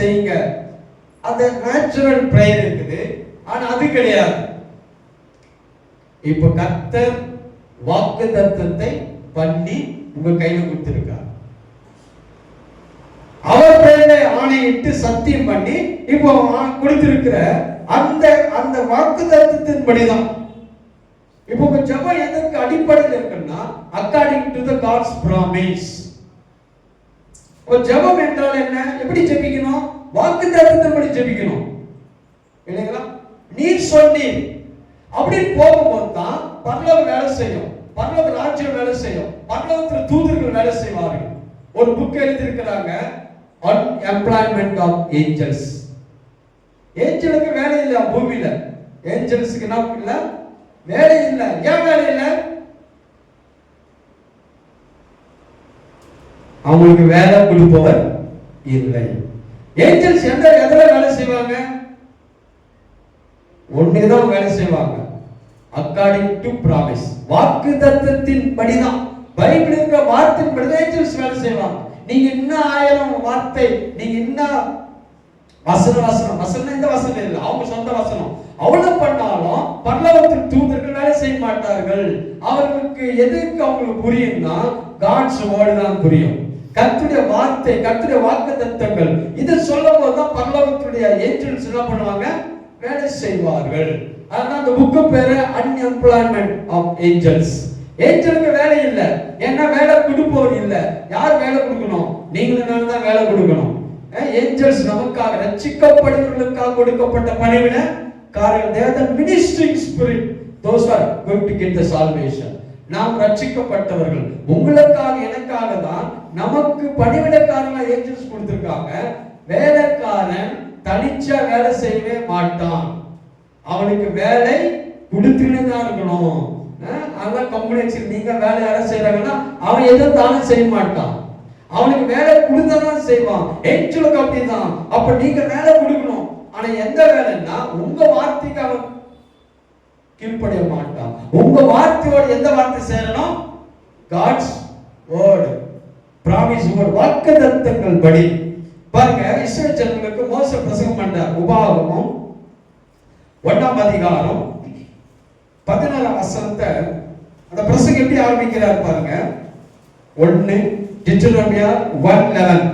செய்யுங்க. அந்த natural prayer இருக்குது, ஆனா அது கிடையாது. இப்ப கர்த்தர் வாக்குத்தத்தத்தை பண்ணி உங்க கையில கொடுத்திருக்கார். அவர் பேர்ல ஆணையிட்டு சத்தியம் பண்ணி இப்போ கொடுத்திருக்கிற அந்த அந்த வாக்குத்தத்தத்தின்படிதான். இப்போ உங்க ஜெபம் எதற்கு அடிப்படையில் இருக்குன்னா, according to the God's promise. ஒரு ஜெபம் என்றால் என்ன? எப்படி ஜெபிக்கணும்? வாக்குத்தத்தத்தின்படி ஜெபிக்கணும், இல்லைங்களா? நீர் சொன்னீர் அப்படின்னு போகும்போது தான் பரலோக வேலை செய்யும், பரலோக ராஜ்யம் வேலை செய்யும், பரலோகத்தில் தூதர்கள் வேலை செய்வார்கள். ஒரு புக் எழுதியிருக்கிறாங்க, on employment of angels. ஏஞ்சலுக்கு வேலை இல்ல பூமியில. ஏஞ்சல்ஸ்க்கு என்ன இல்ல? வேலை இல்ல. ஏன் வேலை இல்ல? அவங்களுக்கு வேலை கொடுப்பவர் இல்லை. ஏஞ்சல்ஸ் எதுல வேலை செய்வாங்க? ஒண்ணுதான் வேலை செய்வாங்க, அக்கார்டிங் டு பிராமிஸ். வாக்குத்தத்தத்தின் படிதான், பைபிள் இருக்கிற வார்த்தையின் படிதான் ஏஞ்சல்ஸ் வேலை செய்வாங்க. நீங்க இன்னும் 1000 வார்த்தை, நீங்க இன்னும் வசனம் இந்த வசனம் இல்லை, அவங்க சொந்த வசனம் அவ்வளவு பண்ணாலும் பரலோகத்தில் தூதர்கள் வேலை செய்ய மாட்டார்கள். அவர்களுக்கு எதுக்கு அவங்களுக்கு புரியும்னா, காட்ஸ் வேர்ட் தான் புரியும். கர்த்தருடைய வார்த்தை, கர்த்தருடைய வாக்குத்தத்தங்கள் இது சொல்லும் போதுதான் பரலோகத்துடைய ஏஞ்சல்ஸ் என்ன பண்ணுவாங்க? வேலை செய்வார்கள். அதனால அந்த புக்கு பேரு அன்எம்ப்ளாய்மெண்ட் ஆஃப் ஏஞ்சல்ஸ். ஏஞ்சலுக்கு வேலை இல்ல, ஏன்னா வேலை கொடுப்பவர் இல்ல. யார் வேலை கொடுக்கணும்? நீங்களும் தான் வேலை கொடுக்கணும். ஏஞ்சல்ஸ் நமக்காக, ரட்சிக்கப்படுவர்களுக்காக கொடுக்கப்பட்ட பணிவிட காரியங்கள். they are the ministering spirit, those are going to get the salvation. நாம் ரட்சிக்கப்பட்டவர்கள், உங்களுக்காக எனக்காக தான் நமக்கு பணிவிடக்காரங்களா ஏஞ்சல்ஸ் கொடுத்திருக்காங்க. வேலைக்காரன் தனிச்சா வேலை செய்யவே மாட்டான், அவனுக்கு வேலை கொடுத்துக்கிட்டே தான் இருக்கணும். அதான் கம்பெனி நீங்க வேலை யாரும் செய்யறாங்கன்னா அவன் எதுவும் தானே செய்ய மாட்டான், அவனுக்கு வேலை கொடுத்தான் செய்வான். ஏஞ்சலுக்கு அப்படிதான். அப்ப நீங்க வேலை கொடுக்கணும், ஆனா எந்த வேலைன்னா உங்க வார்த்தைக்கு அவன் கீழ்ப்படிய மாட்டான். உங்க வார்த்தையோட எந்த வார்த்தை சேரணும்? காட்ஸ் வேர்ட், பிராமிஸ் வேர்ட், வாக்குத்தத்தங்கள் படி. பாருங்க, இஸ்ரவேல் ஜனங்களுக்கு மோசே பிரசங்கம் பண்றார். உபாகமம் 1ஆம் அதிகாரம் 14ஆம் வசனத்தை அந்த பிரசங்கம் எப்படி ஆரம்பிக்கிறார் பாருங்க. 1 டியூட்டரோனோமியா 1:11.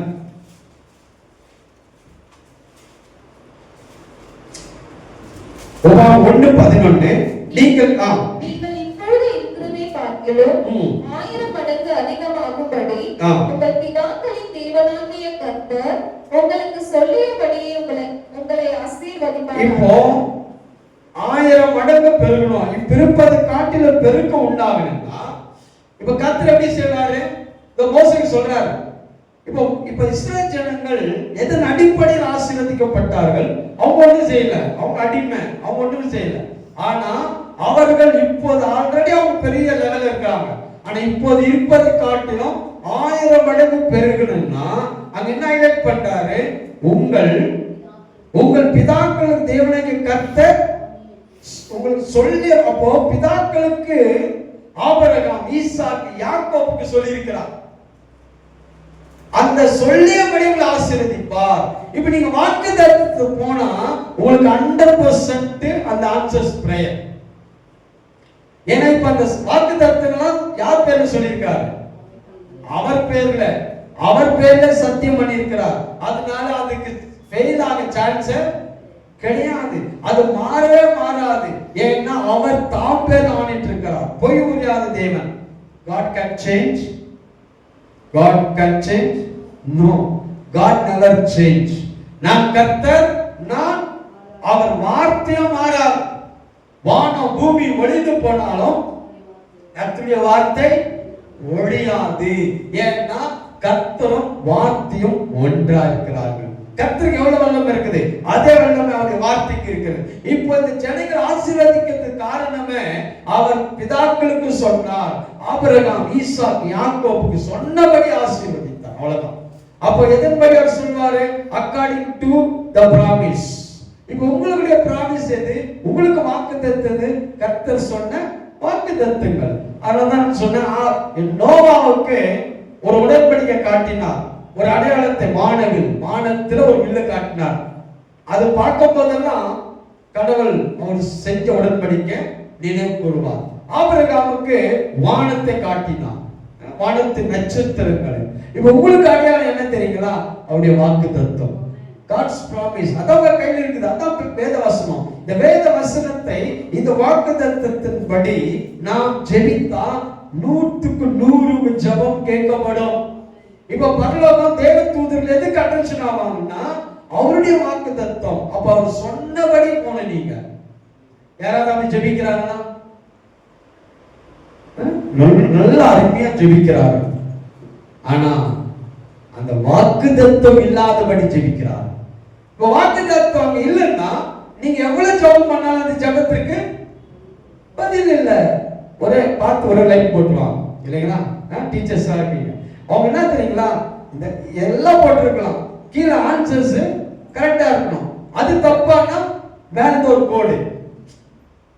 உபாகமம் 1:11. நீங்கள் இப்பொழுது இருக்கிறதை பார்க்கிறோம் 1000 மடங்கு அதிகமாகும்படி உங்கள் பிதாக்களின் தேவனாகிய கர்த்தர் உங்களுக்கு சொல்லியபடியே உங்களை ஆசீர்வதிப்பார். இப்போ 1000 மடங்கு பெருகணும். இப்ப இருப்பது காட்டில பெருக்கம் உண்டாகணும்னா இப்ப கர்த்தர் எப்படி செய்வாரு? இந்த மோசேக்கு சொல்றாரு. இப்போ இஸ்ரவேல் ஜனங்கள் எதன் அடிப்படையில் ஆசீர்வதிக்கப்பட்டார்கள்? அவங்க ஒண்ணும் செய்யல, அவங்க அடிமை, அவங்க ஒண்ணும் செய்யல. ஆனா அவர்கள் இப்போது ஆல்ரெடி அவங்க பெரிய லெவல்ல இருக்காங்க. ஆனா இப்போது இருப்பதை காட்டிலும் 1000 மடங்கு பெருகணும்னா அங்க என்ன ஹைலைட் பண்றாரு? உங்கள் பிதாக்களுக்கு தேவனாகிய கர்த்தர் உங்களுக்கு சொல்லி, அப்போ பிதாக்களுக்கு ஆபிரகாம், ஈசாக்கு, யாக்கோபுக்கு சொல்லி இருக்கிறார். அந்த சொல்லியபடி உங்களை ஆசீர்வதிப்பார். இப்ப நீங்க வாக்குத்தத்தத்துக்கு போனா உங்களுக்கு 100% அந்த ஆன்சர்ஸ் பிரேயர். ஏன்னா இப்ப அந்த வாக்குத்தத்தங்கள்லாம் யார் பேர்ல சொல்லியிருக்காரு? அவர் பேர்ல சத்தியம் பண்ணி இருக்கிறார். அதனால அதுக்கு ஃபெயில் ஆக சான்ஸ் கிடையாது. அது மாறவே மாறாது. ஏன்னா அவர் தாம் பேர் ஆணிட்டு இருக்கிறார். பொய் உரியாத தேவன். God can change. God can change? No. God never change. நான் கர்த்தர், நான் அவர் வார்த்தையும் மாறாது. வானம் பூமி ஒழிந்து போனாலும் கர்த்தருடைய வார்த்தை ஒழியாது. ஏன்னா கர்த்தரும் வார்த்தையும் ஒன்றா இருக்கிறார்கள். கர்த்தருக்கு எவ்வளவு வல்லமை இருக்குது, அதே வல்லமை அவருடைய வார்த்தைக்கு இருக்கிறது. இப்போ இந்த ஜனங்கள் ஆசீர்வதிக்கிறதுக்கு காரணமே அவர் பிதாக்களுக்கு சொன்னார். ஆபிரகாம், ஈசாக்கு, யாக்கோபுக்கு சொன்னபடி ஆசீர்வதித்தார். அவ்வளவுதான். அப்போ எதன்படி அவர் சொல்வாரு? According to the promise. இப்போ உங்களுடைய பிராமிஸ் எது? உங்களுக்கு வாக்குத்தத்தது கர்த்தர் சொன்ன வாக்குத்தத்தங்கள். அதனால தான் சொன்னேன், நோவாவுக்கு ஒரு உடன்படிக்கை காட்டினார். ஒரு அடையாளத்தை, வானத்துல ஒரு வில்லை காட்டினார். அது பார்க்கும் போதெல்லாம் கடவுள் அவர் செஞ்ச உடன்படிக்கை நினைவு கூறுவார். ஆபிரகாமுக்கு வானத்தை காட்டினார், வானத்தின் நட்சத்திரங்களை. இப்ப உங்களுக்கு அடையாளம் என்ன தெரியுங்களா? அவருடைய வாக்கு தத்துவம், காட்ஸ் ப்ராமிஸ். அதான் கையில் இருக்குது, அதான் வேத வசனம். இந்த வேத வசனத்தை, இந்த வாக்கு தத்துவத்தின்படி நாம் ஜெபித்தா 100க்கு 100 ஜெபம் கேட்கப்படும். இப்ப பரலோகம் தேவ தூதர்கள் எதுக்கு அட்டென்ஷன் ஆவாங்கன்னா அவருடைய வாக்கு தத்துவம். அப்ப அவர் சொன்னபடி போன நீங்க யாராவது அப்படி ஜெபிக்கிறாங்கன்னா நல்ல அருமையா ஜெபிக்கிறாரு. ஆனா அந்த வாக்கு தத்துவம் இல்லாதபடி ஜெபிக்கிறார். இப்ப வாக்கு தத்துவம் இல்லைன்னா நீங்க எவ்வளவு ஜெபம் பண்ணாலும் அந்த ஜெபத்திற்கு பதில் இல்லை. ஒரு லைன் போட்டுருவாங்க இல்லைங்களா? டீச்சர்ஸா இருக்கீங்க, அவங்க என்ன தெரியுங்களா, இந்த எல்லாம் போட்டிருக்கலாம், கீழே ஆன்சர்ஸ் கரெக்டா இருக்கணும். அது தப்பானா மேல ஒரு கோடு.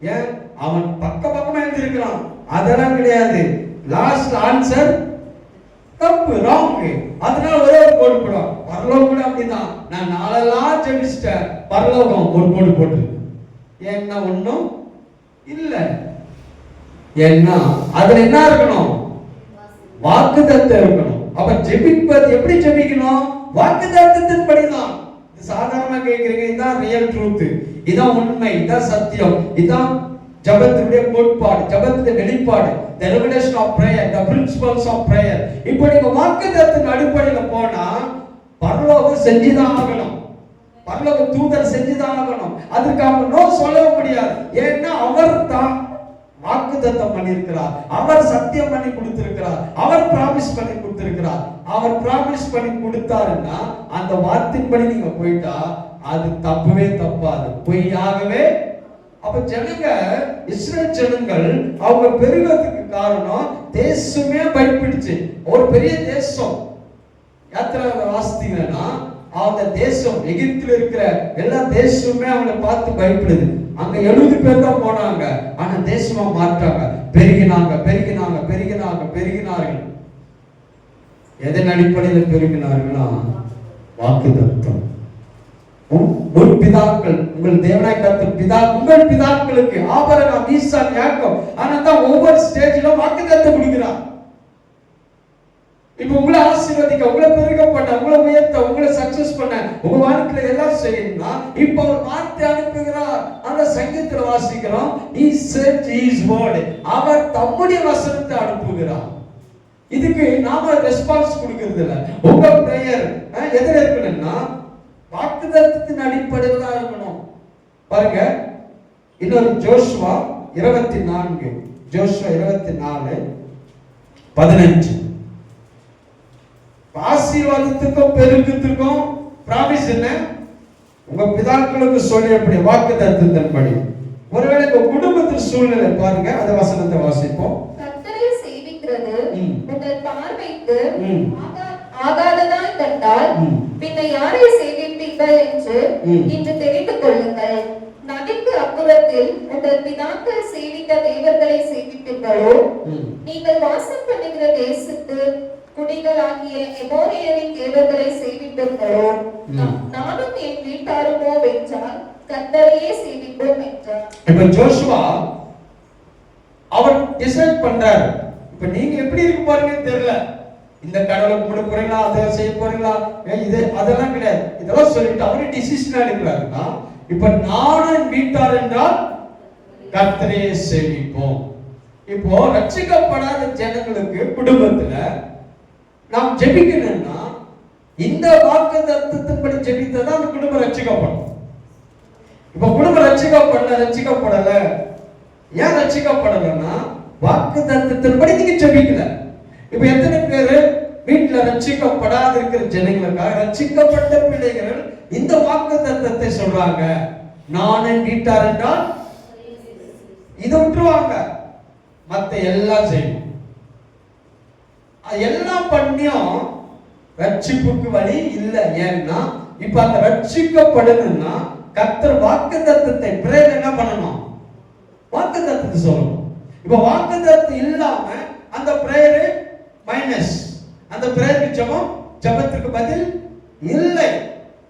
ஏன் அவன் பக்கமா எழுதிருக்கிறான், அதெல்லாம் கிடையாது. லாஸ்ட் ஆன்சர் தப்பு, ராங். அதனால ஒரே ஒரு கோடு போடுவான். பரலோகம் கூட அப்படிதான். நான் நாளெல்லாம் ஜெபிச்சிட்டேன், பரலோகம் ஒரு கோடு போட்டுருக்கு. ஏன்னா ஒண்ணும் இல்ல. ஏன்னா அதுல என்ன இருக்கணும்? வாக்குத்தத்தம் இருக்கணும். அப்ப ஜெபிப்பது எப்படி ஜெபிக்கணும்? வாக்குத்தத்தத்தின் படிதான். சாதாரணமா கேக்குறீங்க, இதான் ரியல் ட்ரூத், இதான் உண்மை, இதான் சத்தியம், இதான் ஜெபத்துடைய கோட்பாடு, ஜெபத்துடைய வெளிப்பாடு, the revelation of prayer, the principles of prayer. இப்போ நீங்க வாக்குத்தத்தத்தின் அடிப்படையில போனா பரலோகம் செஞ்சுதான் ஆகணும், பரலோக தூதர் செஞ்சுதான் ஆகணும். அதுக்காக நோ சொல்ல முடியாது. ஏன்னா அவர் தான் வாக்குத்தத்தம் பண்ணியிருக்கிறார், அவர் சத்தியம் பண்ணி கொடுத்திருக்கிறார், அவர் பிராமிஸ் பண்ணி கொடுத்திருக்கிறார். அவர் பிராமிஸ் பண்ணி கொடுத்தாருன்னா அந்த வார்த்தையின்படி நீங்க போயிட்டா அது தப்பவே தப்பாது, பொய்யாகவே. அப்ப ஜனங்க, இஸ்ரேல் ஜனங்கள் அவங்க பெருகிறதுக்கு காரணம் தேசமே பயப்பிடுச்சு. ஒரு பெரிய தேசம் யாத்திரை வாசித்தீங்கன்னா அந்த தேசம், எகிப்தில் இருக்கிற எல்லா தேசமுமே அவங்களை பார்த்து பயப்படுது. அங்க 70 பேர் தான் போனாங்க, ஆனா தேசமா மாற்றாங்க, பெருகினார்கள். எதன் அடிப்படையில் பெருகினார்களா? வாக்கு தத்துவம். உங்கள் பிதாக்கள், உங்கள் தேவனாய் கர்த்தர் பிதா, உங்கள் பிதாக்களுக்கு ஆபிரகாம், ஈசாக், யாக்கோபு. ஆனா தான் ஒவ்வொரு ஸ்டேஜிலும் வாக்கு தத்துவம் கொடுக்கிறார். இப்ப உங்களை ஆசீர்வதிக்க, உங்களை பெருக பண்ண, உங்களை உயர்த்த, உங்களை சக்சஸ் பண்ண, உங்க வாழ்க்கையில எல்லாம் செய்யணும்னா இப்ப ஒரு வார்த்தை அனுப்புகிறார். அந்த சங்கீதத்துல வாசிக்கிறோம், he sent his word, அவர் தம்முடைய வசனத்தை அனுப்புகிறார். இதுக்கு நாம ரெஸ்பான்ஸ் கொடுக்கிறது இல்ல. உங்க பிரேயர் எதுல இருக்கணும்னா வாக்குத்தத்தத்தின் அடிப்படையில் தான் இருக்கணும். பாருங்க, இன்னொரு ஜோஷுவா 24:15 ஆசீர்வாதத்துக்கும் பெருக்கத்துக்கும் பிராமிஸ் என்ன? உங்க பிதாக்களுக்கு சொல்லிய வாக்குத்தத்தத்தின்படி. ஒருவேளை உங்க குடும்பத்தின் சூழ்நிலை பாருங்க, அந்த வசனத்தை வாசிப்போம். கர்த்தரை சேவிக்கிறது உங்கள் பார்வைக்கு ஆகாததாய் கண்டால் பின்ன யாரை சேவிப்பீர்கள் என்று இன்று தெரிந்து கொள்ளுங்கள். நதிக்கு அப்புறத்தில் உங்கள் பிதாக்கள் சேவித்த தேவர்களை சேவிப்பீர்களோ? நீங்கள் வாசம் பண்ணுகிற தேசத்து குடிகளாகிய எமோரியரின் தேவர்களை சேவிப்பீர்களோ? நானும் என் வீட்டாருமோ வென்றால் கர்த்தரையே சேவிப்போம் என்றார். இப்ப ஜோஷுவா அவர் டிசைட் பண்றாரு. இப்ப நீங்க எப்படி இருக்க போறீங்கன்னு தெரியல. இந்த கடவுளை கும்பிட போறீங்களா, அதை செய்ய போறீங்களா, இது அதெல்லாம் கிடையாது. இதெல்லாம் சொல்லிட்டு அவரே டிசிஷன் எடுக்கிறாருன்னா, இப்ப நானும் வீட்டார் என்றால் கர்த்தரையே சேவிப்போம். இப்போ ரட்சிக்கப்படாத ஜனங்களுக்கு குடும்பத்துல நாம் ஜெபிக்கணும்னா இந்த வாக்குத்தத்தத்தின்படி ஜெபித்தா அந்த குடும்பம் ரட்சிக்கப்படும். இப்ப குடும்பம் ரட்சிக்கப்படல. ஏன் ரட்சிக்கப்படலன்னா வாக்குத்தத்தத்தின்படி நீங்க ஜெபிக்கல. இப்ப எத்தனை பேரு வீட்டுல ரட்சிக்கப்படாத இருக்கிற ஜனங்களுக்காக ரட்சிக்கப்பட்ட பிள்ளைகள் இந்த வாக்குத்தத்தத்தை சொல்றாங்க, நானும் வீட்டார் என்றால் இதை விட்டுருவாங்க, மத்த எல்லாம் செய்யும். எல்லாம் பண்ணியும் ரட்சிப்புக்கு வழி இல்லை. ஏன்னா இப்ப அந்த ரட்சிக்கப்படணும்னா கர்த்தர் வாக்குத்தத்தத்தை பிரேயர் என்ன பண்ணணும்? வாக்குத்தத்தத்தை சொல்லணும். இப்ப வாக்குத்தத்தம் இல்லாம அந்த பிரேயர் மைனஸ், அந்த பிரேயருக்கு ஜெபம் ஜெபத்துக்கு பதில் இல்லை.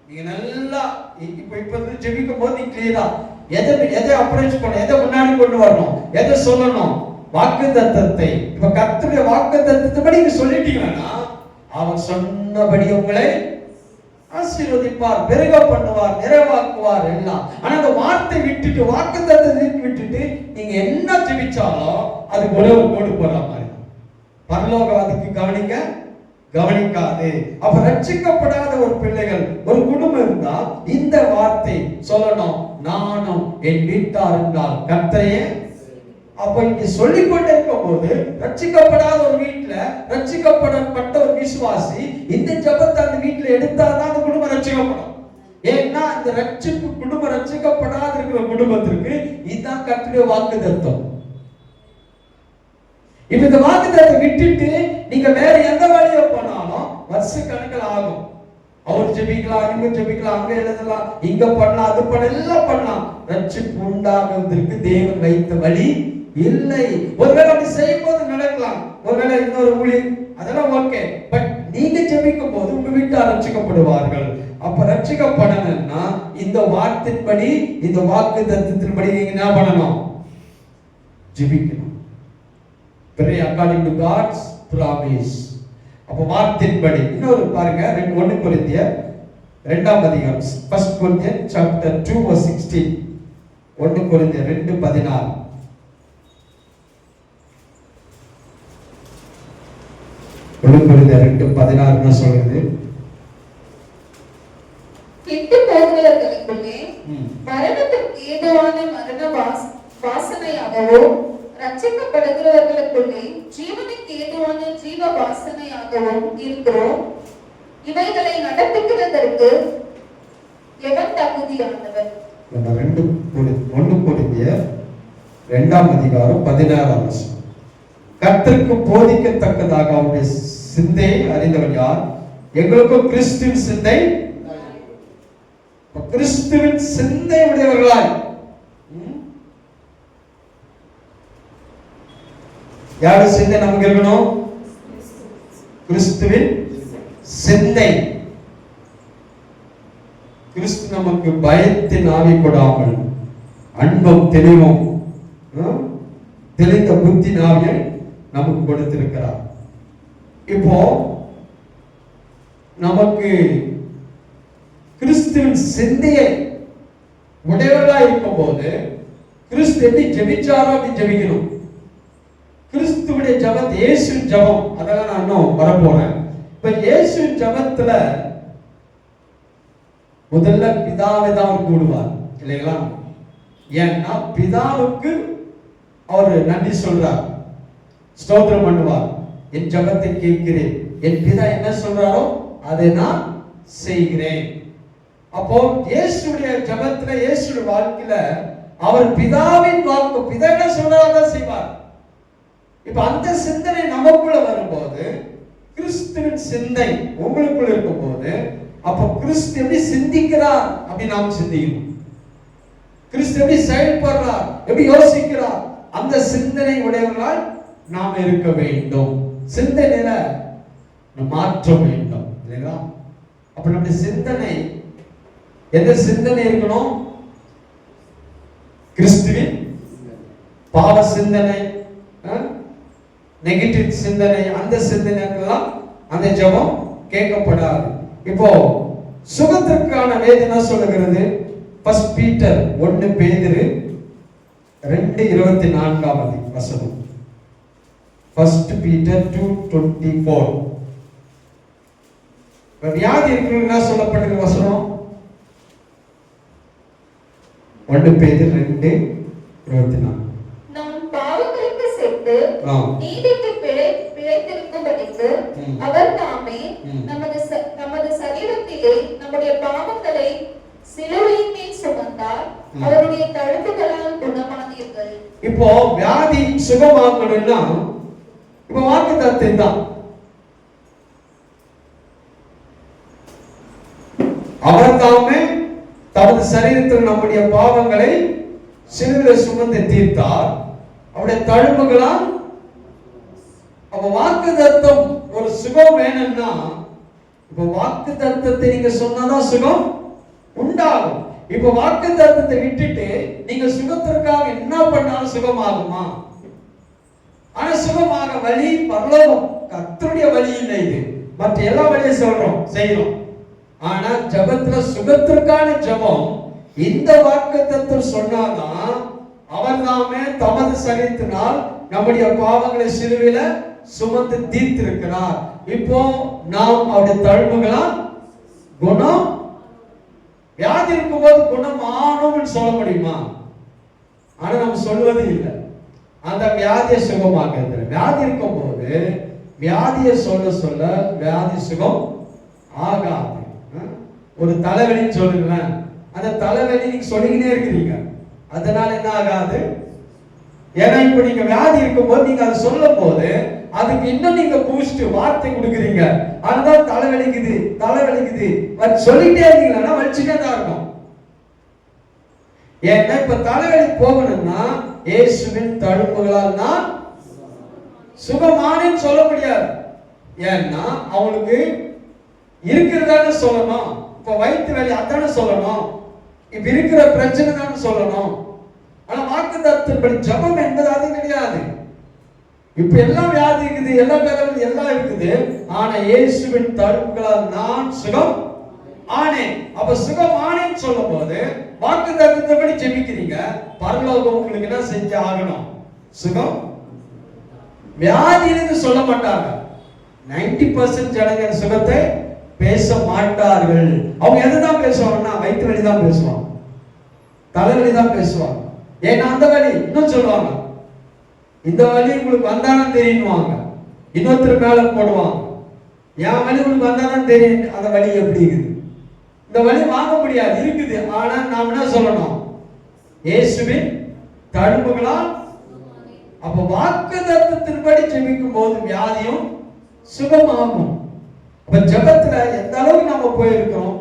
நீங்க நல்லா இப்ப ஜெபிக்கும் போது நீங்க கிளியரா எதை அப்ரோச் பண்ணணும், எதை முன்னாடி கொண்டு வரணும், எதை சொல்லணும், வாக்குத்தத்தத்தை. இப்ப கர்த்தருடைய வாக்குத்தத்தத்தை நீங்க சொல்லிட்டீங்கன்னா அவர் சொன்னபடி உங்களை ஆசீர்வதிப்பார், பெருக பண்ணுவார், நிறைவாக்குவார் எல்லாம். ஆனா அந்த வார்த்தை விட்டுட்டு, வாக்குத்தத்தத்தை விட்டுட்டு நீங்க என்ன ஜெபிச்சாலும் அது உழவு கோடு போற மாதிரி. பரலோகம் அதுக்கு கவனிக்காது. அப்ப ரட்சிக்கப்படாத ஒரு பிள்ளைகள் ஒரு குடும்பம் இருந்தால் இந்த வார்த்தை சொல்லணும், நானும் என் வீட்டார் என்றால் கர்த்தரையே. அப்ப இங்க சொல்லிக்கொண்டே இருக்கும் போது ரட்சிக்கப்படாத ஒரு வீட்டுல ரட்சிக்கப்பட்ட ஒரு விசுவாசி இந்த ஜெபத்தை அந்த வீட்டுல எடுத்தாதான் அந்த குடும்பம் ரட்சிக்கப்படும். ஏன்னா இந்த குடும்பம் ரட்சிக்கப்படாத இருக்கிற குடும்பத்திற்கு இதுதான் கர்த்தருடைய வாக்குத்தத்தம். இப்ப இந்த வாக்குத்தத்தத்தை விட்டுட்டு நீங்க வேற எந்த வழியில போனாலும் வருஷ கணக்கில் ஆகும். அவர் ஜெபிக்கலாம், இங்க ஜெபிக்கலாம், அங்க எழுதலாம், இங்க பண்ணலாம், அது பண்ண எல்லாம் பண்ணலாம். ரட்சிப்பு உண்டாகுவதற்கு தேவன் வைத்த வழி இல்லை. ஒருவேளை அப்படி செய்யும் போது நடக்கலாம், ஒருவேளை இன்னொரு ஊழி, அதெல்லாம் ஓகே. பட் நீங்க ஜெபிக்கும் போது உங்க வீட்டார் ரட்சிக்கப்படுவார்கள். அப்ப ரட்சிக்கப்படணும்னா இந்த வார்த்தையின்படி, இந்த வாக்குத்தத்தத்தின்படி நீங்க என்ன பண்ணணும்? ஜெபிக்கணும். Pray according to God's promise. அப்ப வார்த்தையின்படி. இன்னொரு பாருங்க, 1 கொரிந்தியர் 2ஆம் அதிகாரம், 1 Corinthians chapter 2 verse 16. 1 கொரிந்தியர் 2:16. 1 கொரிந்தியர் 2:16 என்ன சொல்றது? கெட்டு போகிறவர்களுக்குள்ளே மரணத்துக்கு ஏதுவான மரண வாசனையாகவோ, ரட்சிக்கப்படுகிறவர்களுக்குள்ளே ஜீவனுக்கு ஏதுவான ஜீவ வாசனையாகவும் இருக்கிறோம். இவைகளை நடப்பிக்கிறதற்கு எவன் தகுதியானவர்? 1 கொரிந்தியர் 2ஆம் அதிகாரம் 16ஆம் வசனம். கர்த்தருக்கு போதிக்கத்தக்கதாக அவருடைய சிந்தையை அறிந்தவர் யார்? எங்களுக்கும் கிறிஸ்துவின் சிந்தை, கிறிஸ்துவின் சிந்தை உடையவர்களாய். யாரு சிந்தை நமக்கு இருக்கணும்? கிறிஸ்துவின் சிந்தை. கிறிஸ்து நமக்கு பயத்தின் ஆவி கொடாமல் அன்பும் தெளிவும் தெளிந்த புத்தி ஆவியை நமக்கு கொடுத்திருக்கிறார். இப்போ நமக்கு கிறிஸ்துவின் சிந்தையை உடையவர்களா இருக்கும் போது கிறிஸ்து எப்படி ஜெபிச்சாரோ அப்படி ஜெபிக்கணும். கிறிஸ்துவுடைய ஜெபம், இயேசு ஜெபம், அதெல்லாம் நான் இன்னும் வரப்போறேன். இப்ப இயேசு ஜெபத்துல முதல்ல பிதாவை தான் கூடுவார் இல்லைங்களா? ஏன்னா பிதாவுக்கு அவர் நன்றி சொல்றார், ஸ்தோத்திரம் பண்ணுவார். என் ஜெபத்தை கேட்கிறேன், என் பிதா என்ன சொல்றாரோ அதை நான் செய்கிறேன். அப்போ இயேசுடைய ஜெபத்துல, இயேசுடைய வாழ்க்கையில அவர் பிதாவின் வாக்கு, பிதா என்ன சொல்றாரோ அதை செய்வார். இப்ப அந்த சிந்தனை நமக்குள்ள வரும்போது, கிறிஸ்துவின் சிந்தை உங்களுக்குள்ள இருக்கும் போது, அப்ப கிறிஸ்து எப்படி சிந்திக்கிறார் அப்படி நாம் சிந்திக்கணும். கிறிஸ்து எப்படி செயல்படுறார், எப்படி யோசிக்கிறார், அந்த சிந்தனை உடையவர்களால் நாம் இருக்க வேண்டும். சிந்தனையில மாற்றம் வேண்டும் இல்லைங்களா? அப்ப நம்முடைய சிந்தனை எந்த சிந்தனை இருக்கணும்? கிறிஸ்துவின் பாவ சிந்தனை, நெகட்டிவ் சிந்தனை, அந்த சிந்தனைக்கெல்லாம் அந்த ஜெபம் கேட்கப்படாது. இப்போ சுகத்திற்கான வேதனை சொல்லுகிறது. 1 பீட்டர் 1 பேதுரு 2:24 வசனம். 1 பீட்டர் 2:24. வியாதி இருக்கிறவங்க சொல்லப்பட்டிருக்கிற வசனம் 1 பேதுரு 2:24. நாம் பாவங்களுக்கு செத்து நீதிக்கு பிழைத்திருக்கும்படிக்கு அவர் தாமே நமது சரீரத்திலே நம்முடைய பாவங்களை சிலுவையின் மேல் சுமந்தார், அவருடைய தழும்புகளால் குணமானீர்கள். இப்போ வியாதி சுகமாக்கணும்னா இப்போ வாக்குத்தத்தம் தான். அவர் தாமே தமது சரீரத்தில் நம்முடைய பாவங்களை சிலுவையில் சுமந்து தீர்த்தார், அவருடைய தழும்புகளால். அப்ப வாக்குத்தத்தம் ஒரு சுகம் வேணும்னா இப்ப வாக்கு தத்தத்தை நீங்க சொன்னாதான் சுகம் உண்டாகும். இப்ப வாக்கு தத்தத்தை விட்டுட்டு நீங்க சுகத்திற்காக என்ன பண்ணாலும் சுகமாகுமா? ஆனா சுகமாக வழி பரலோகம், கர்த்தருடைய வழி இல்லை. இது மற்ற எல்லா வழியும் சொல்றோம் செய்யறோம். ஆனா ஜபத்துல சுகத்திற்கான ஜபம் இந்த வாக்கு தத்தம் சொன்னாதான் அவர் நாமே தமது சரீரத்தினால் நம்முடைய பாவங்களை சிலுவையில சுமந்து தீர்த்திருக்கிறார். இப்போ நாம் அவருடைய தழும்புகளா குணம், வியாதி இருக்கும்போது குணம் ஆணும்னு சொல்ல முடியுமா? ஆனா நம்ம சொல்வது இல்லை. அந்த வியாதியை சுகமாக்குறது, வியாதி இருக்கும் போது வியாதியை சொல்ல சொல்ல வியாதி சுகம் ஆகாது. ஒரு தலைவலின்னு சொல்லுங்களேன், அந்த தலைவலி நீங்க சொல்லிக்கிட்டே இருக்கிறீங்க, அதனால என்ன ஆகாது? ஏன்னா இப்ப நீங்க வியாதி இருக்கும் போது நீங்க அதை சொல்லும் போது அதுக்கு இன்னும் நீங்க பூஸ்ட் வார்த்தை கொடுக்குறீங்க. அதுதான் தலைவலிக்குது தலைவலிக்குது சொல்லிட்டே இருந்தீங்கன்னா வலிச்சுட்டே தான் இருக்கும். ஏன்னா இப்ப தலைவலி போகணும்னா இயேசுவின் தழும்புகளால் நான் சுகமானேன்னு சொல்ல முடியாது. ஏன்னா அவங்களுக்கு இருக்கிறதான சொல்லணும். இப்ப வயிற்று வலி அதான சொல்லணும், இப்ப இருக்கிற பிரச்சனை தான் சொல்லணும். ஆனா வாக்குத்தத்தத்தின்படி ஜபம் என்பது அது கிடையாது. இப்ப எல்லாம் வியாதி இருக்குது, எல்லா தலைவலி எல்லாம் இருக்குது, ஆனா இயேசுவின் தழும்புகளால் நான் சுகம் ஆனேன். அப்ப சுகம் ஆனேன்னு சொல்லும் போது வாக்குத்தத்தத்தின்படி ஜெபிக்கிறீங்க, பரலோகம் உங்களுக்கு என்ன செஞ்சு ஆகணும்? சுகம். வியாதின்னு சொல்ல மாட்டாங்க. 90% ஜனங்க சுகத்தை பேச மாட்டார்கள். அவங்க எதுதான் பேசுவாங்கன்னா வயிற்று வலி தான் பேசுவாங்க, தலைவலி தான் பேசுவாங்க. ஏன்னா அந்த வலி இன்னும் சொல்லுவாங்க, இந்த வலி உங்களுக்கு வந்தாலும் தெரியுவாங்க, இன்னொருத்தர் மேல போடுவாங்க. என் வலி உங்களுக்கு வந்தாலும் தெரியும் அந்த வலி எப்படி இருக்குது. இந்த வலி வாங்க முடியாது இருக்குது. ஆனா நாம் என்ன சொல்லணும்? இயேசுவின் தழும்புகளால். அப்ப வாக்குத்தத்தத்தின்படி ஜெபிக்கும் போது வியாதியும் சுகமாகும். அப்ப ஜபத்துல எந்த அளவுக்கு நம்ம போயிருக்கிறோம்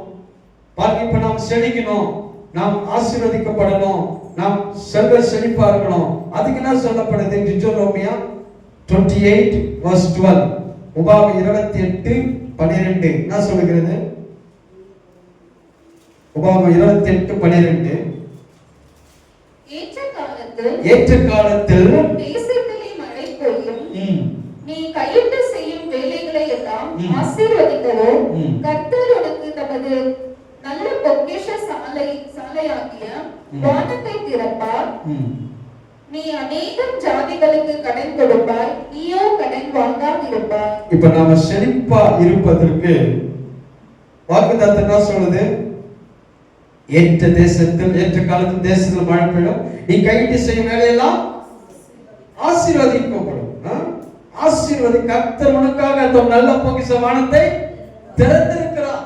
பாருங்க. இப்ப நாம் செழிக்கணும், நாம் ஆசீர்வதிக்கப்படணும், நாம் செல்வ செழிப்பா இருக்கணும். அதுக்கு என்ன சொல்லப்படுது? டியூட்டரோனோமி 28:12, உபாகம் 28:12 என்ன சொல்லுகிறது? உபாகம் 28:12, ஏற்ற காலத்தில் தேசத்திலே மழை பெய்யும், நீ கையிட்டு செய்யும் வேலைகளை எல்லாம் ஆசீர்வதிக்கவும் கர்த்தர் உனக்கு தமது நல்ல பொக்கிஷ சாலையாகிய வானத்தை திறப்பார். நீ அநேகம் ஜாதிகளுக்கு கடன் கொடுப்பாய், நீயோ கடன் வாங்காதிருப்பாய். இப்ப நாம செழிப்பா இருப்பதற்கு வாக்குத்தத்தம் என்ன சொல்லுது? ஏற்ற தேசத்தில் ஏற்ற காலத்தில் தேசத்தில் மழை பெய்யும், நீ கையிட்டு செய்யும் வேலையெல்லாம் ஆசீர்வதிக்கப்படும். ஆசீர்வதி கர்த்தர் உனக்காக நல்ல பொக்கிஷ வானத்தை திறந்திருக்கிறார்.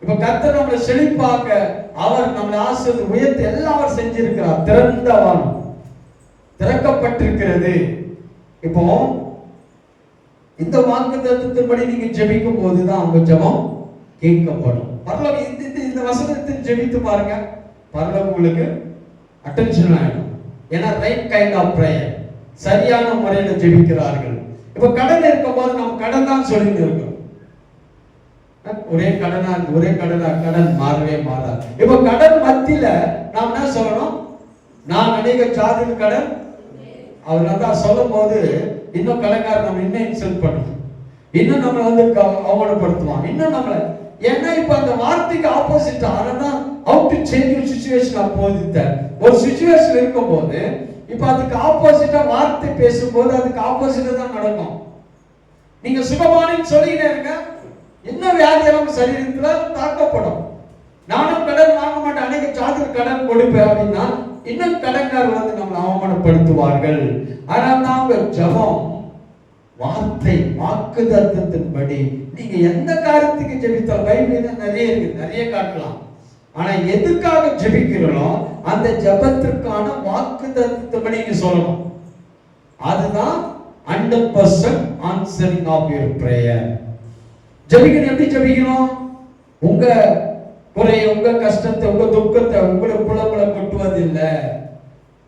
இப்ப கர்த்தர் நம்மளை செழிப்பாக்க அவர் நம்மளை ஆசீர்வதி உயர்த்தி எல்லாம் அவர் செஞ்சிருக்கிறார். திறந்த வானம் திறக்கப்பட்டிருக்கிறது. இப்போ இந்த வாக்குத்தத்தத்தின்படி நீங்க ஜெபிக்கும் போதுதான் உங்க ஜெபம் கேட்கப்படும். பரலோகம் இந்த வசனத்தில் ஜெபித்து பாருங்க, பரலோகம் உங்களுக்கு அட்டென்ஷன் ஆயிடும். ஏன்னா ரைட் கைண்ட் ஆஃப் பிரேயர், சரியான முறையில ஜெபிக்கிறார்கள். இப்ப கடன் இருக்கும் போது நம்ம கடன் தான் சொல்லிட்டு இருக்கோம். ஒரே கடனா ஒரே கடனா, கடன் மாறவே மாறாது. இப்ப கடன் மத்தியில நாம் என்ன சொல்லணும்? நான் அநேக ஜாதிக்கு கடன். அவர் தான் சொல்லும் போது இன்னும் கடன்காரர் நம்ம இன்னும் இன்சல்ட் பண்ணுவோம், இன்னும் நம்மளை வந்து அவமானப்படுத்துவான், இன்னும் நம்மளை. ஏன்னா இப்ப அந்த வார்த்தைக்கு ஆப்போசிட். ஆனா how to change your situation opposite. ஒரு சிச்சுவேஷன் இருக்கும் போது இப்ப அதுக்கு ஆப்போசிட்டா வார்த்தை பேசும்போது அதுக்கு ஆப்போசிட்டா தான் நடக்கும். நீங்க சுகமானேன்னு சொல்லிக்கிட்டே இருங்க, இன்னும் வியாதியெல்லாம் சரீரத்துல தாக்கப்படும். நானும் கடன் வாங்க மாட்டேன், அநேக ஜாதிக்கு கடன் கொடுப்பேன் அப்படின்னா இன்னும் கடன்காரர் வந்து நம்மளை அவமானப்படுத்துவார்கள். ஆனால் நாங்க ஜெபம் வார்த்தை வாக்குத்தத்தத்தின்படி நீங்க எந்த காரியத்துக்கு ஜெபித்தால் பைபிள் நிறைய இருக்கு, நிறைய காட்டலாம். ஆனா எதுக்காக ஜெபிக்கிறோமோ அந்த ஜெபத்திற்கான வாக்குத்தத்தத்தின்படி நீங்க சொல்லணும். அதுதான் 100% answering of your prayer. ஜெபிக்கணும். எப்படி ஜெபிக்கணும்? உங்க குறை, உங்க கஷ்டத்தை, உங்க துக்கத்தை உங்களை புலம்பல கொட்டுவது இல்லை.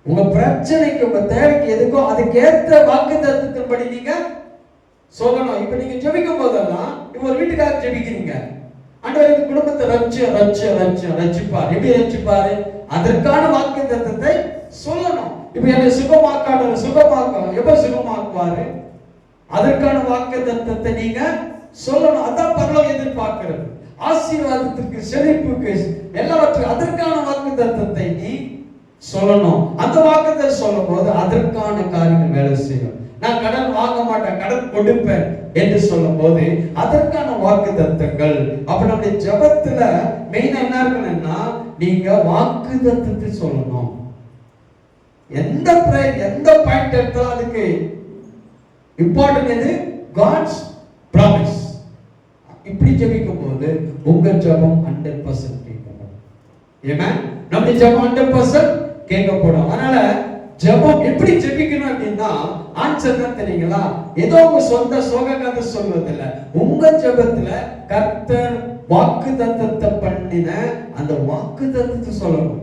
உங்க பிரச்சனைக்கு, உங்க தேவைக்கு எதுக்கோ அதுக்கேற்ற வாக்குத்தத்தத்தின்படி நீங்க சொல்லணும். இப்ப நீங்க ஜெபிக்கும் போதெல்லாம் இப்ப ஒரு வீட்டுக்காக ஜெபிக்கிறீங்க, ஆண்டவர் இந்த குடும்பத்தை ரட்சிப்பார். எப்படி ரட்சிப்பாரு? அதற்கான வாக்குத்தத்தத்தை சொல்லணும். இப்ப என்னை எப்ப சுகமாக்குவாரு? அதற்கான வாக்குத்தத்தத்தை நீங்க சொல்லணும். அதான் பரலோகம் எதிர்பார்க்கிறது. ஆசீர்வாதத்துக்கு, செழிப்புக்கு, எல்லாவற்றுக்கும் அதற்கான வாக்குத்தத்தத்தை நீ சொல்லணும். அந்த வாக்குத்தத்தை சொல்லும் போது அதற்கான காரியங்கள் வேலை செய்யும். நான் கடன் வாங்க மாட்டேன், கடன் கொடுப்பேன் என்று சொல்லும் போது அதற்கான வாக்குத்தத்தங்கள். அப்ப நம்முடைய ஜெபத்துல மெயினா என்ன இருக்கணும்னா, நீங்க வாக்குத்தத்தத்தை சொல்லணும். எந்த பாயிண்ட் எடுத்தாலும் அதுக்கு இம்பார்ட்டன்ட் எது? God's promise. இப்படி ஜெபிக்கும் போது உங்க ஜெபம் 100% கேட்கப்படும். ஆமென். நம்முடைய ஜெபம் 100% கேட்கப்படும். அதனால ஜெபம் எப்படி ஜெபிக்கணும் அப்படின்னா, ஆன்சர் தான் தெரியுங்களா? ஏதோ உங்க சொந்த சோக கதை சொல்வதில்ல. உங்க ஜெபத்துல கர்த்தர் வாக்குத்தத்தத்தை பண்ணின அந்த வாக்குத்தத்தத்தை சொல்லணும்.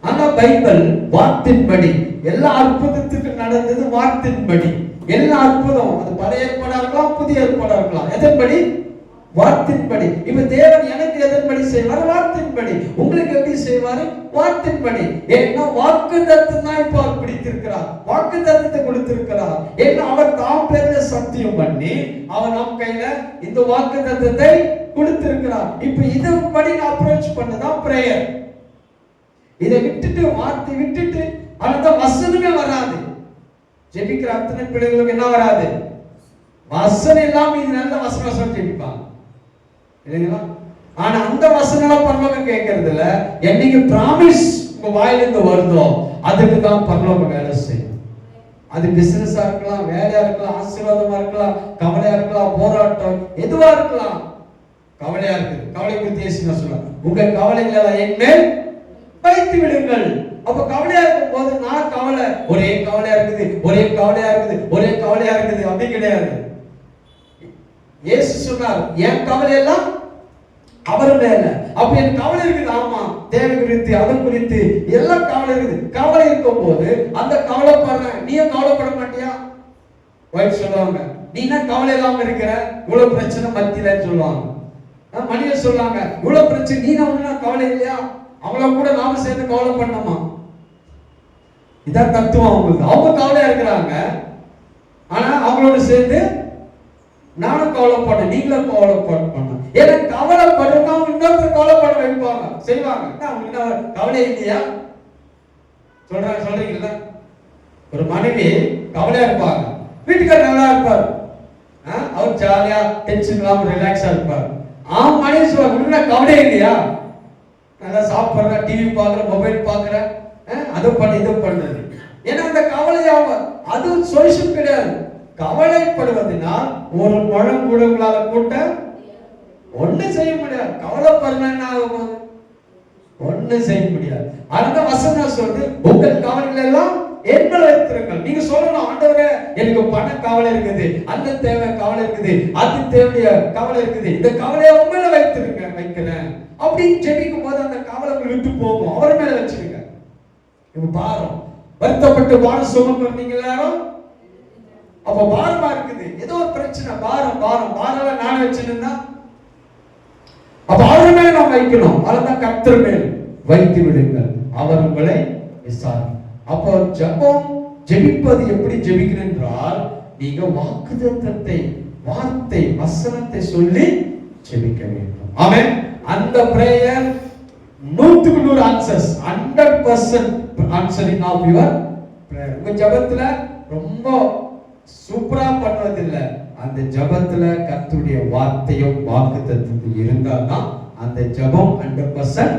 ஆனா பைபிள் வார்த்தையின்படி, எல்லா அற்புதத்துக்கு நடந்தது வார்த்தையின்படி. எல்லா அற்புதம் அது பழைய ஏற்பாடா இருக்கலாம், புதிய ஏற்பாடா இருக்கலாம். எதன்படி? வார்த்தையின்படி. இப்ப தேவன் எனக்கு எதன்படி செய்வார்? வார்த்தையின்படி. உங்களுக்கு எப்படி செய்வாரு? வார்த்தையின்படி. ஏன்னா வாக்குத்தத்தம் தான் இப்ப அவர் பிடித்திருக்கிறார், வாக்குத்தத்தத்தை கொடுத்திருக்கிறார். ஏன்னா அவர் தாம் பேர்ல சத்தியம் பண்ணி அவர் நம் கையில இந்த வாக்குத்தத்தத்தை கொடுத்திருக்கிறார். இப்ப இதன்படி அப்ரோச் பண்ணதான் பிரேயர். இதை விட்டுட்டு, வார்த்தை விட்டுட்டு, அந்த வசனமே வராது. ஜெபிக்கிற அத்தனை பிள்ளைகளுக்கு என்ன வராது? வசனம் இல்லாம இது நல்ல வசனம் ஜெபிப்பாங்க இல்லைங்களா? ஆனா அந்த வசனம் பரலோகம் கேட்கறது இல்ல. என்னைக்கு பிராமிஸ் உங்க வாயிலிருந்து வருதோ அதுக்கு தான் பரலோகம் வேலை செய்யும். அது பிசினஸா இருக்கலாம், வேலையா இருக்கலாம், ஆசீர்வாதமா இருக்கலாம், கவலையா இருக்கலாம், போராட்டம் எதுவா இருக்கலாம். கவலையா இருக்குது, கவலை குறித்து இயேசு சொல்றார், உங்க கவலைகளை என் மேல் வைத்து விடுங்கள். அப்ப கவலையா இருக்கும் போது நான் கவலை, ஒரே கவலையா இருக்குது அப்படி கிடையாது. இயேசு சொன்னார், என் கவலை எல்லாம் அவர் மேல. அப்ப என் கவலை இருக்குது, ஆமா, தேவை குறித்து, அதன் குறித்து எல்லாம் கவலை இருக்குது. கவலை இருக்கும் போது அந்த கவலைப்படுற நீ கவலைப்பட மாட்டியா? வைஃப் சொல்லுவாங்க, நீ என்ன கவலை இல்லாம இருக்கிற, இவ்வளவு பிரச்சனை மத்தியில சொல்லுவாங்க. மனிதர் சொல்லுவாங்க, இவ்வளவு பிரச்சனை, நீ நம்ம கவலை இல்லையா? அவங்கள கூட நாம சேர்ந்து கவலை பண்ணோமா? இதான் தத்துவம் அவங்களுக்கு. அவங்க கவலையா இருக்கிறாங்க, ஆனா அவங்களோட சேர்ந்து நானும் கவலைப்பட, நீங்களும் கவலைப்பட. ஏன்னா கவலைப்படுறவங்க அவங்க இன்னொருத்தர் கவலைப்பட வைப்பாங்க, செய்வாங்க. அவங்க கவலை இல்லையா? சொல்றீங்கல்ல, ஒரு மனைவி கவலையா இருப்பாங்க, வீட்டுக்காரர் நல்லா இருப்பார், அவர் ஜாலியா டென்ஷன் இல்லாம ரிலாக்ஸா இருப்பார். மனைவி சொல்லுவாங்க, கவலை இல்லையா? நல்லா சாப்பிடுற, டிவி பாக்குற, மொபைல் பாக்குற, அதை பண்ண இதை பண்றது. ஏன்னா அந்த கவலை அது சொல்யூஷன் கிடையாது. கவலைப்படுவதனால் ஒரு முழம் கூட உங்களால கூட்ட ஒண்ணு செய்ய முடியாது. கவலைப்படுறேன்னா ஒண்ணு செய்ய முடியாது. அந்த வசனம் சொல்றது, உங்கள் கவலைகள் எல்லாம் என்ன வைத்திருங்கள். நீங்க சொல்லணும், ஆண்டவரே எனக்கு பண கவலை இருக்குது, அந்த தேவை கவலை இருக்குது, அது தேவைய கவலை இருக்குது, இந்த கவலையை உண்மையில வைக்கிறேன் அப்படின்னு ஜெபிக்கும் போது அந்த கவலை விட்டு போகும், அவர் மேல வச்சிருங்க. இப்ப பாரம் வருத்தப்பட்டு பாரம் சுமந்து நீங்க எல்லாரும் அப்ப பாரமா இருக்குது, ஏதோ ஒரு பிரச்சனை, பாரம் நானே வச்சிருந்தா அப்ப அவர் மேல நாம் வைக்கணும். அதான் கர்த்தர் மேல் வைத்து விடுங்கள், அவர் உங்களை விசாரி. அப்போ ஜெபம் ஜெபிப்பது எப்படி ஜெபிக்கணும் என்றால், நீங்க வாக்குத்தத்தத்தை, வார்த்தை, வசனத்தை சொல்லி ஜெபிக்க வேண்டும். ஆமென். அந்த prayer 100% answers, 100% answering of your prayer. உங்க ஜெபத்துல ரொம்ப சூப்பரா பண்ணுவதில்ல, அந்த ஜெபத்துல கர்த்தருடைய வார்த்தையும் வாக்குத்தத்தமும் இருந்தால்தான் அந்த ஜெபம் 100%